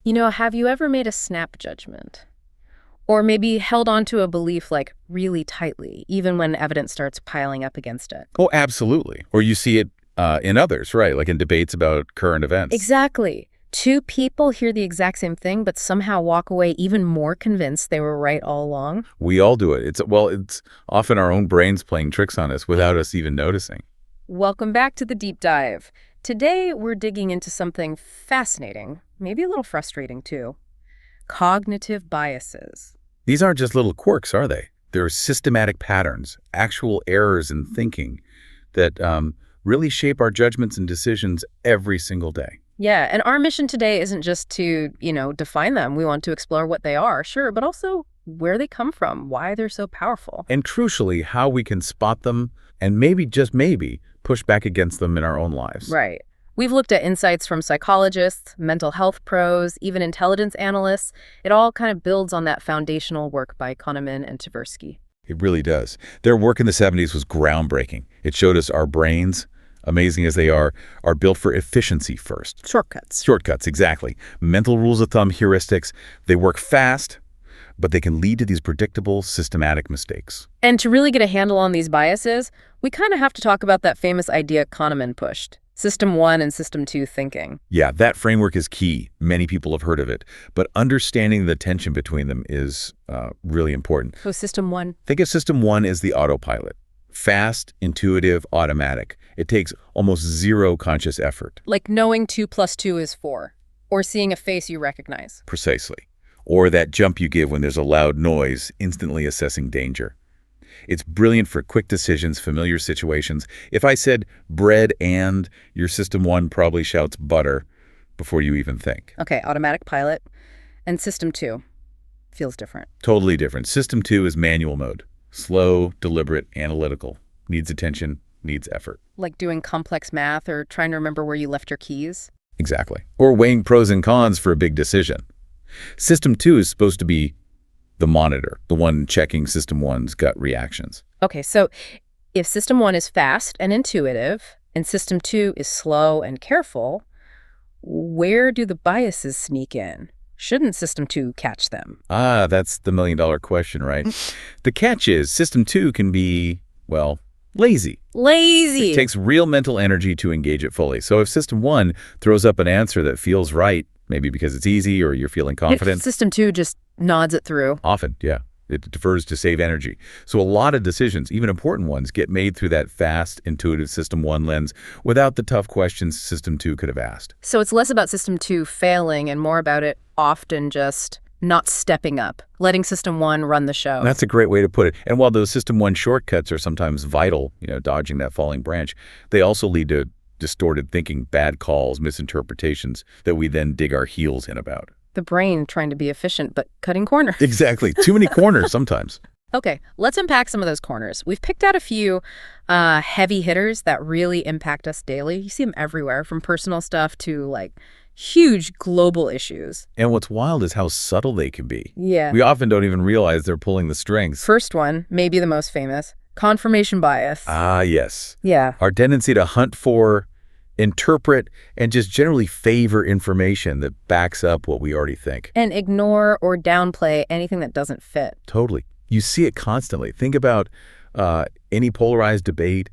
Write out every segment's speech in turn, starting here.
Have you ever made a snap judgment? Or maybe held on to a belief like really tightly, even when evidence starts piling up against it? Oh, absolutely. Or you see it in others, right? Like in debates about current events. Exactly. Two people hear the exact same thing, but somehow walk away even more convinced they were right all along. We all do it. It's often our own brains playing tricks on us without us even noticing. Welcome back to the deep dive. Today, we're digging into something fascinating, maybe a little frustrating too. Cognitive biases. These aren't just little quirks, are they? They're systematic patterns, actual errors in thinking that really shape our judgments and decisions every single day. Yeah, and our mission today isn't just to, define them. We want to explore what they are, sure, but also where they come from, why they're so powerful. And crucially, how we can spot them and maybe, just maybe, push back against them in our own lives. Right. We've looked at insights from psychologists, mental health pros, even intelligence analysts. It all kind of builds on that foundational work by Kahneman and Tversky. It really does. Their work in the 70s was groundbreaking. It showed us our brains, amazing as they are built for efficiency first. Shortcuts. Shortcuts, exactly. Mental rules of thumb heuristics. They work fast, but they can lead to these predictable, systematic mistakes. And to really get a handle on these biases, we kind of have to talk about that famous idea Kahneman pushed. System 1 and System 2 thinking. Yeah, that framework is key. Many people have heard of it. But understanding the tension between them is really important. So System 1. Think of System 1 as the autopilot. Fast, intuitive, automatic. It takes almost zero conscious effort. Like knowing 2 plus 2 is 4. Or seeing a face you recognize. Precisely. Or that jump you give when there's a loud noise, instantly assessing danger. It's brilliant for quick decisions, familiar situations. If I said bread and, your System 1 probably shouts butter before you even think. Okay, automatic pilot. And System 2 feels different. Totally different. System 2 is manual mode. Slow, deliberate, analytical. Needs attention, needs effort. Like doing complex math or trying to remember where you left your keys. Exactly. Or weighing pros and cons for a big decision. System 2 is supposed to be the monitor, the one checking System 1's gut reactions. Okay, so if System 1 is fast and intuitive, and System 2 is slow and careful, where do the biases sneak in? Shouldn't System 2 catch them? Ah, that's the million-dollar question, right? The catch is System 2 can be, well, lazy. Lazy! It takes real mental energy to engage it fully. So if System 1 throws up an answer that feels right, maybe because it's easy or you're feeling confident. System 2 just nods it through. Often, yeah. It defers to save energy. So a lot of decisions, even important ones, get made through that fast, intuitive System 1 lens without the tough questions System 2 could have asked. So it's less about System 2 failing and more about it often just not stepping up, letting System 1 run the show. That's a great way to put it. And while those System 1 shortcuts are sometimes vital, dodging that falling branch, they also lead to distorted thinking, bad calls, misinterpretations that we then dig our heels in about. The brain trying to be efficient, but cutting corners. Exactly. Too many corners sometimes. Okay, let's unpack some of those corners. We've picked out a few heavy hitters that really impact us daily. You see them everywhere, from personal stuff to like huge global issues. And what's wild is how subtle they can be. Yeah. We often don't even realize they're pulling the strings. First one, maybe the most famous, confirmation bias. Ah, yes. Yeah. Our tendency to hunt for, interpret, and just generally favor information that backs up what we already think. And ignore or downplay anything that doesn't fit. Totally. You see it constantly. Think about any polarized debate,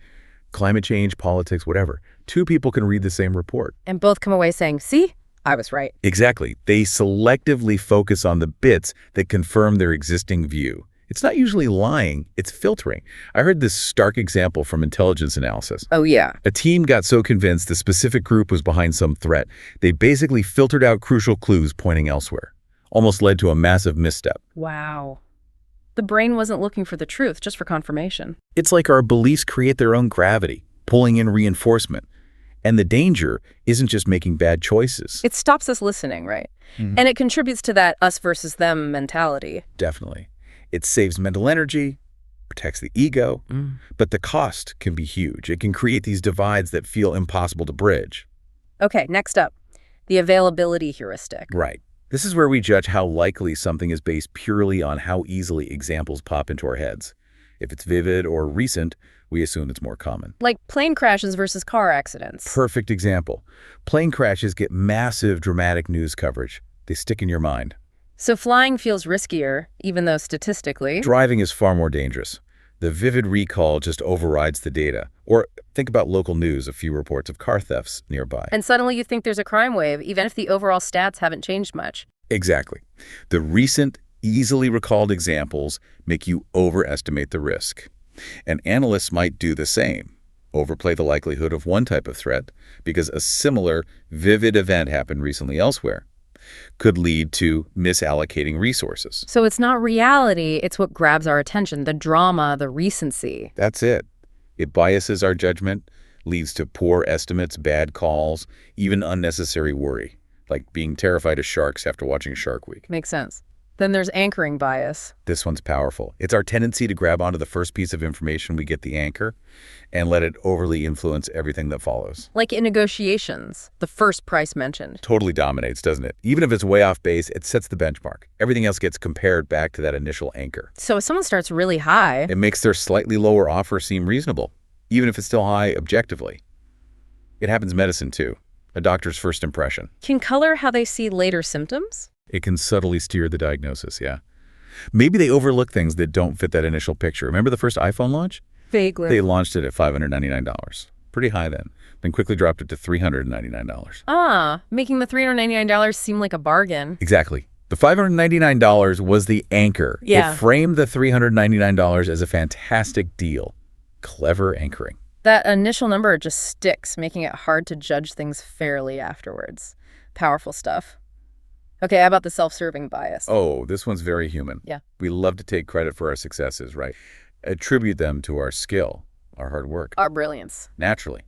climate change, politics, whatever. Two people can read the same report. And both come away saying, see, I was right. Exactly. They selectively focus on the bits that confirm their existing view. It's not usually lying, it's filtering. I heard this stark example from intelligence analysis. Oh, yeah. A team got so convinced the specific group was behind some threat, they basically filtered out crucial clues pointing elsewhere. Almost led to a massive misstep. Wow. The brain wasn't looking for the truth, just for confirmation. It's like our beliefs create their own gravity, pulling in reinforcement. And the danger isn't just making bad choices. It stops us listening, right? Mm-hmm. And it contributes to that us versus them mentality. Definitely. It saves mental energy, protects the ego, but the cost can be huge. It can create these divides that feel impossible to bridge. Okay, next up, the availability heuristic. Right. This is where we judge how likely something is based purely on how easily examples pop into our heads. If it's vivid or recent, we assume it's more common. Like plane crashes versus car accidents. Perfect example. Plane crashes get massive dramatic news coverage. They stick in your mind. So flying feels riskier, even though statistically... Driving is far more dangerous. The vivid recall just overrides the data. Or think about local news, a few reports of car thefts nearby. And suddenly you think there's a crime wave, even if the overall stats haven't changed much. Exactly. The recent, easily recalled examples make you overestimate the risk. And analysts might do the same. Overplay the likelihood of one type of threat because a similar, vivid event happened recently elsewhere. Could lead to misallocating resources. So it's not reality, it's what grabs our attention, the drama, the recency. That's it. It biases our judgment, leads to poor estimates, bad calls, even unnecessary worry, like being terrified of sharks after watching Shark Week. Makes sense. Then there's anchoring bias. This one's powerful. It's our tendency to grab onto the first piece of information we get the anchor and let it overly influence everything that follows. Like in negotiations, the first price mentioned. Totally dominates, doesn't it? Even if it's way off base, it sets the benchmark. Everything else gets compared back to that initial anchor. So if someone starts really high... It makes their slightly lower offer seem reasonable, even if it's still high objectively. It happens in medicine, too. A doctor's first impression. Can color how they see later symptoms? It can subtly steer the diagnosis, yeah. Maybe they overlook things that don't fit that initial picture. Remember the first iPhone launch? Vaguely. They launched it at $599. Pretty high then. Then quickly dropped it to $399. Making the $399 seem like a bargain. Exactly. The $599 was the anchor. Yeah. It framed the $399 as a fantastic deal. Clever anchoring. That initial number just sticks, making it hard to judge things fairly afterwards. Powerful stuff. Okay, how about the self-serving bias? Oh, this one's very human. Yeah. We love to take credit for our successes, right? Attribute them to our skill, our hard work. Our brilliance. Naturally.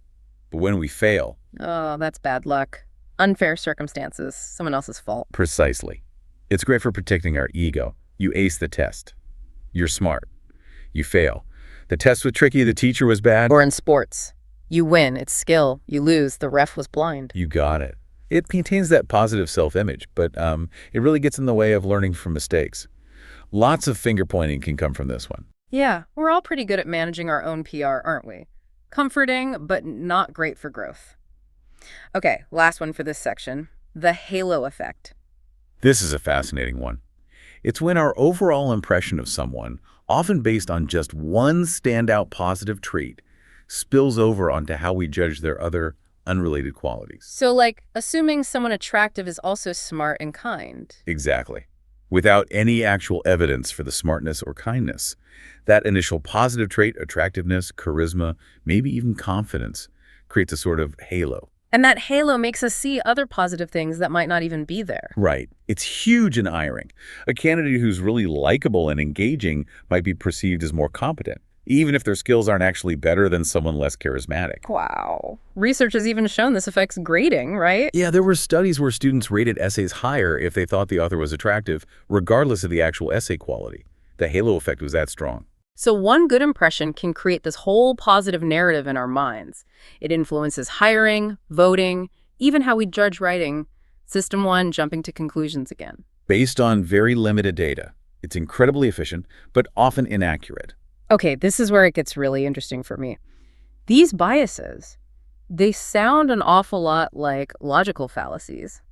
But when we fail... Oh, that's bad luck. Unfair circumstances. Someone else's fault. Precisely. It's great for protecting our ego. You ace the test. You're smart. You fail. The test was tricky, the teacher was bad. Or in sports. You win, it's skill. You lose, the ref was blind. You got it. It maintains that positive self-image, but it really gets in the way of learning from mistakes. Lots of finger-pointing can come from this one. Yeah, we're all pretty good at managing our own PR, aren't we? Comforting, but not great for growth. Okay, last one for this section. The halo effect. This is a fascinating one. It's when our overall impression of someone, often based on just one standout positive trait, spills over onto how we judge their other unrelated qualities. So like, assuming someone attractive is also smart and kind. Exactly. Without any actual evidence for the smartness or kindness, that initial positive trait, attractiveness, charisma, maybe even confidence, creates a sort of halo. And that halo makes us see other positive things that might not even be there. Right. It's huge in hiring. A candidate who's really likable and engaging might be perceived as more competent, even if their skills aren't actually better than someone less charismatic. Wow. Research has even shown this affects grading, right? Yeah, there were studies where students rated essays higher if they thought the author was attractive, regardless of the actual essay quality. The halo effect was that strong. So one good impression can create this whole positive narrative in our minds. It influences hiring, voting, even how we judge writing. System 1, jumping to conclusions again. Based on very limited data, it's incredibly efficient, but often inaccurate. Okay, this is where it gets really interesting for me. These biases, they sound an awful lot like logical fallacies,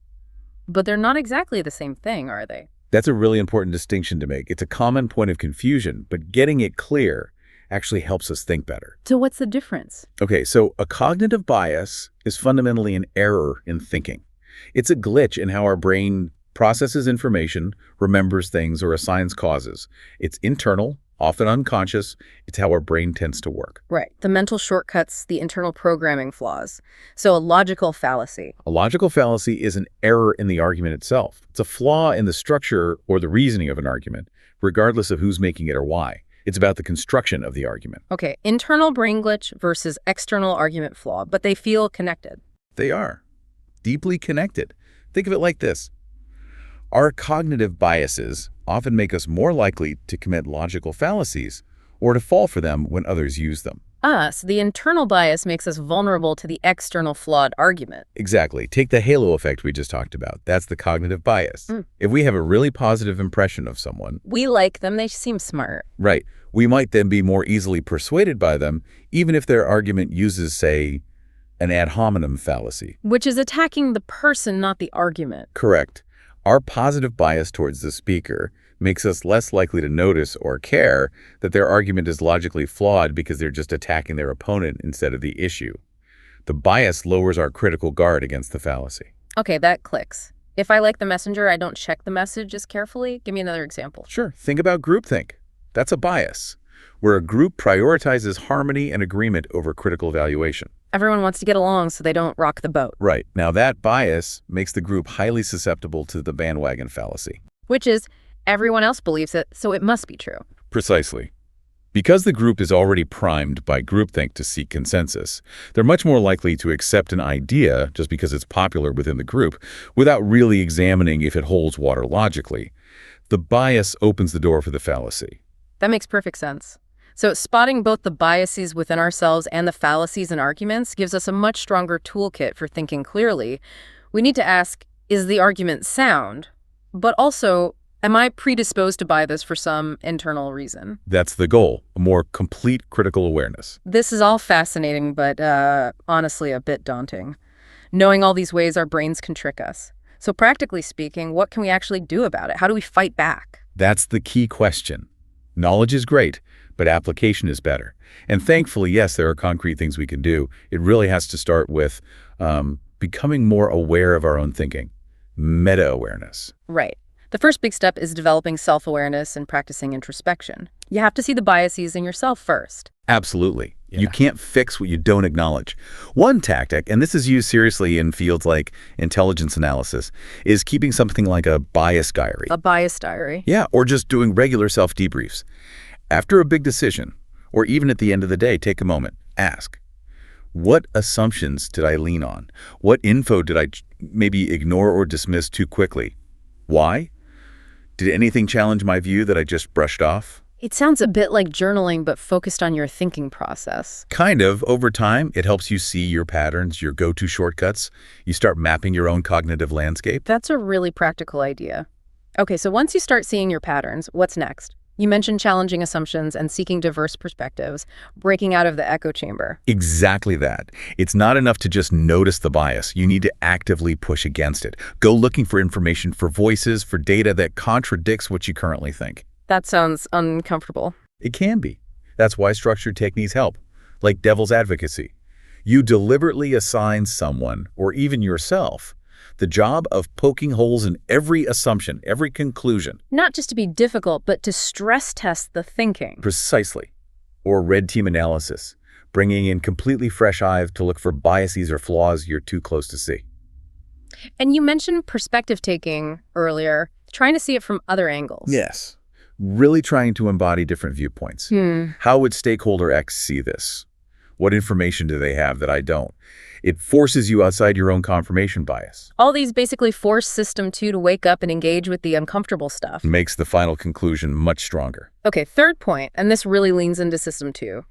but they're not exactly the same thing, are they? That's a really important distinction to make. It's a common point of confusion, but getting it clear actually helps us think better. So what's the difference? Okay, so a cognitive bias is fundamentally an error in thinking. It's a glitch in how our brain processes information, remembers things, or assigns causes. It's internal, often unconscious. It's how our brain tends to work. Right. The mental shortcuts, the internal programming flaws. So a logical fallacy. A logical fallacy is an error in the argument itself. It's a flaw in the structure or the reasoning of an argument, regardless of who's making it or why. It's about the construction of the argument. Okay, internal brain glitch versus external argument flaw, but they feel connected. They are deeply connected. Think of it like this. Our cognitive biases often make us more likely to commit logical fallacies or to fall for them when others use them. So the internal bias makes us vulnerable to the external flawed argument. Exactly. Take the halo effect we just talked about. That's the cognitive bias. If we have a really positive impression of someone, We like them, they seem smart. right, we might then be more easily persuaded by them, even if their argument uses, say, an ad hominem fallacy. Which is attacking the person, not the argument. Correct. Our positive bias towards the speaker makes us less likely to notice or care that their argument is logically flawed because they're just attacking their opponent instead of the issue. The bias lowers our critical guard against the fallacy. Okay, that clicks. If I like the messenger, I don't check the message as carefully. Give me another example. Sure, think about groupthink. That's a bias, where a group prioritizes harmony and agreement over critical evaluation. Everyone wants to get along so they don't rock the boat. Right. Now that bias makes the group highly susceptible to the bandwagon fallacy. Which is, everyone else believes it, so it must be true. Precisely. Because the group is already primed by groupthink to seek consensus, they're much more likely to accept an idea just because it's popular within the group without really examining if it holds water logically. The bias opens the door for the fallacy. That makes perfect sense. So spotting both the biases within ourselves and the fallacies in arguments gives us a much stronger toolkit for thinking clearly. We need to ask, is the argument sound? But also, am I predisposed to buy this for some internal reason? That's the goal, a more complete critical awareness. This is all fascinating, but honestly a bit daunting. Knowing all these ways our brains can trick us. So practically speaking, what can we actually do about it? How do we fight back? That's the key question. Knowledge is great, but application is better. And thankfully, yes, there are concrete things we can do. It really has to start with becoming more aware of our own thinking, meta-awareness. Right. The first big step is developing self-awareness and practicing introspection. You have to see the biases in yourself first. Absolutely. Yeah. You can't fix what you don't acknowledge. One tactic, and this is used seriously in fields like intelligence analysis, is keeping something like a bias diary. A bias diary. Yeah, or just doing regular self-debriefs. After a big decision, or even at the end of the day, take a moment, ask, what assumptions did I lean on? What info did I maybe ignore or dismiss too quickly? Why? Did anything challenge my view that I just brushed off? It sounds a bit like journaling, but focused on your thinking process. Kind of. Over time, it helps you see your patterns, your go-to shortcuts. You start mapping your own cognitive landscape. That's a really practical idea. Okay, so once you start seeing your patterns, what's next? You mentioned challenging assumptions and seeking diverse perspectives, breaking out of the echo chamber. Exactly that. It's not enough to just notice the bias. You need to actively push against it. Go looking for information, for voices, for data that contradicts what you currently think. That sounds uncomfortable. It can be. That's why structured techniques help, like devil's advocacy. You deliberately assign someone, or even yourself, the job of poking holes in every assumption, every conclusion. Not just to be difficult, but to stress test the thinking. Precisely. Or red team analysis, bringing in completely fresh eyes to look for biases or flaws you're too close to see. And you mentioned perspective taking earlier, trying to see it from other angles. Yes. Really trying to embody different viewpoints. How would stakeholder X see this? What information do they have that I don't? It forces you outside your own confirmation bias. All these basically force System 2 to wake up and engage with the uncomfortable stuff. Makes the final conclusion much stronger. Okay, third point, and this really leans into System 2.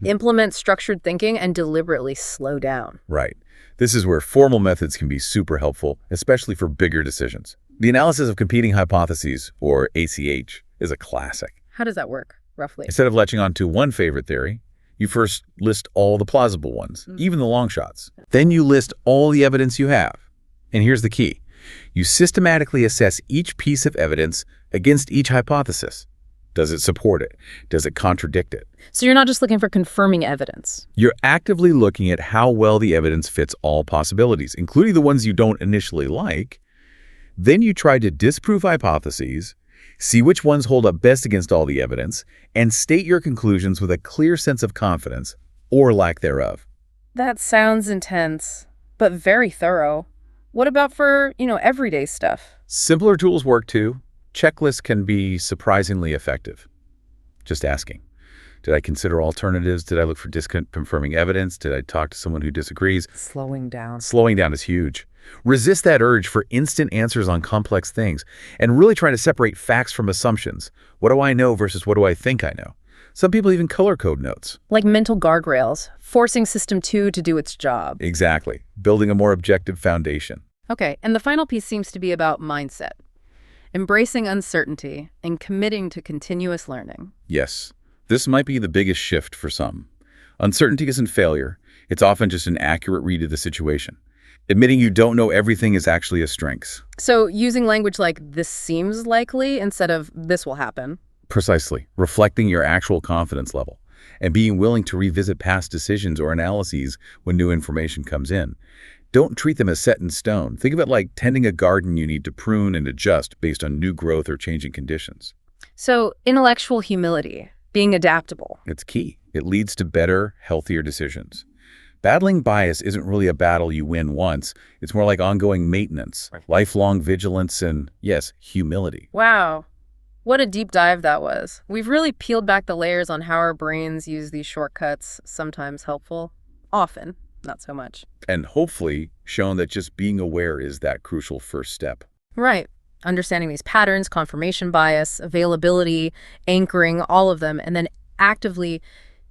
Implement structured thinking and deliberately slow down. Right. This is where formal methods can be super helpful, especially for bigger decisions. The analysis of competing hypotheses, or ACH, is a classic. How does that work, roughly? Instead of latching on to one favorite theory, you first list all the plausible ones, even the long shots. Then you list all the evidence you have. And here's the key. You systematically assess each piece of evidence against each hypothesis. Does it support it? Does it contradict it? So you're not just looking for confirming evidence. You're actively looking at how well the evidence fits all possibilities, including the ones you don't initially like. Then you try to disprove hypotheses, see which ones hold up best against all the evidence, and state your conclusions with a clear sense of confidence, or lack thereof. That sounds intense, but very thorough. What about for, everyday stuff? Simpler tools work too. Checklists can be surprisingly effective. Just asking. Did I consider alternatives? Did I look for disconfirming evidence? Did I talk to someone who disagrees? Slowing down. Slowing down is huge. Resist that urge for instant answers on complex things, and really try to separate facts from assumptions. What do I know versus what do I think I know? Some people even color code notes. Like mental guardrails, forcing System 2 to do its job. Exactly. Building a more objective foundation. Okay, and the final piece seems to be about mindset. Embracing uncertainty and committing to continuous learning. Yes. This might be the biggest shift for some. Uncertainty isn't failure. It's often just an accurate read of the situation. Admitting you don't know everything is actually a strength. So using language like "this seems likely" instead of "this will happen." Precisely. Reflecting your actual confidence level and being willing to revisit past decisions or analyses when new information comes in. Don't treat them as set in stone. Think of it like tending a garden you need to prune and adjust based on new growth or changing conditions. So intellectual humility, being adaptable. It's key. It leads to better, healthier decisions. Battling bias isn't really a battle you win once. It's more like ongoing maintenance, lifelong vigilance, and, yes, humility. Wow. What a deep dive that was. We've really peeled back the layers on how our brains use these shortcuts, sometimes helpful, often not so much. And hopefully shown that just being aware is that crucial first step. Right. Understanding these patterns, confirmation bias, availability, anchoring, all of them, and then actively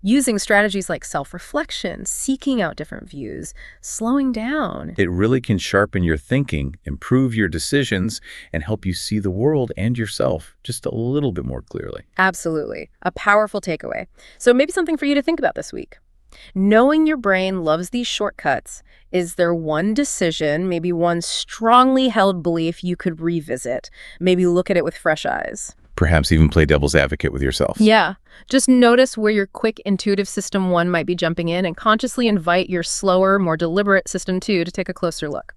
using strategies like self-reflection, seeking out different views, slowing down. It really can sharpen your thinking, improve your decisions, and help you see the world and yourself just a little bit more clearly. Absolutely. A powerful takeaway. So maybe something for you to think about this week. Knowing your brain loves these shortcuts, is there one decision, maybe one strongly held belief you could revisit? Maybe look at it with fresh eyes. Perhaps even play devil's advocate with yourself. Yeah. Just notice where your quick, intuitive system 1 might be jumping in and consciously invite your slower, more deliberate system 2 to take a closer look.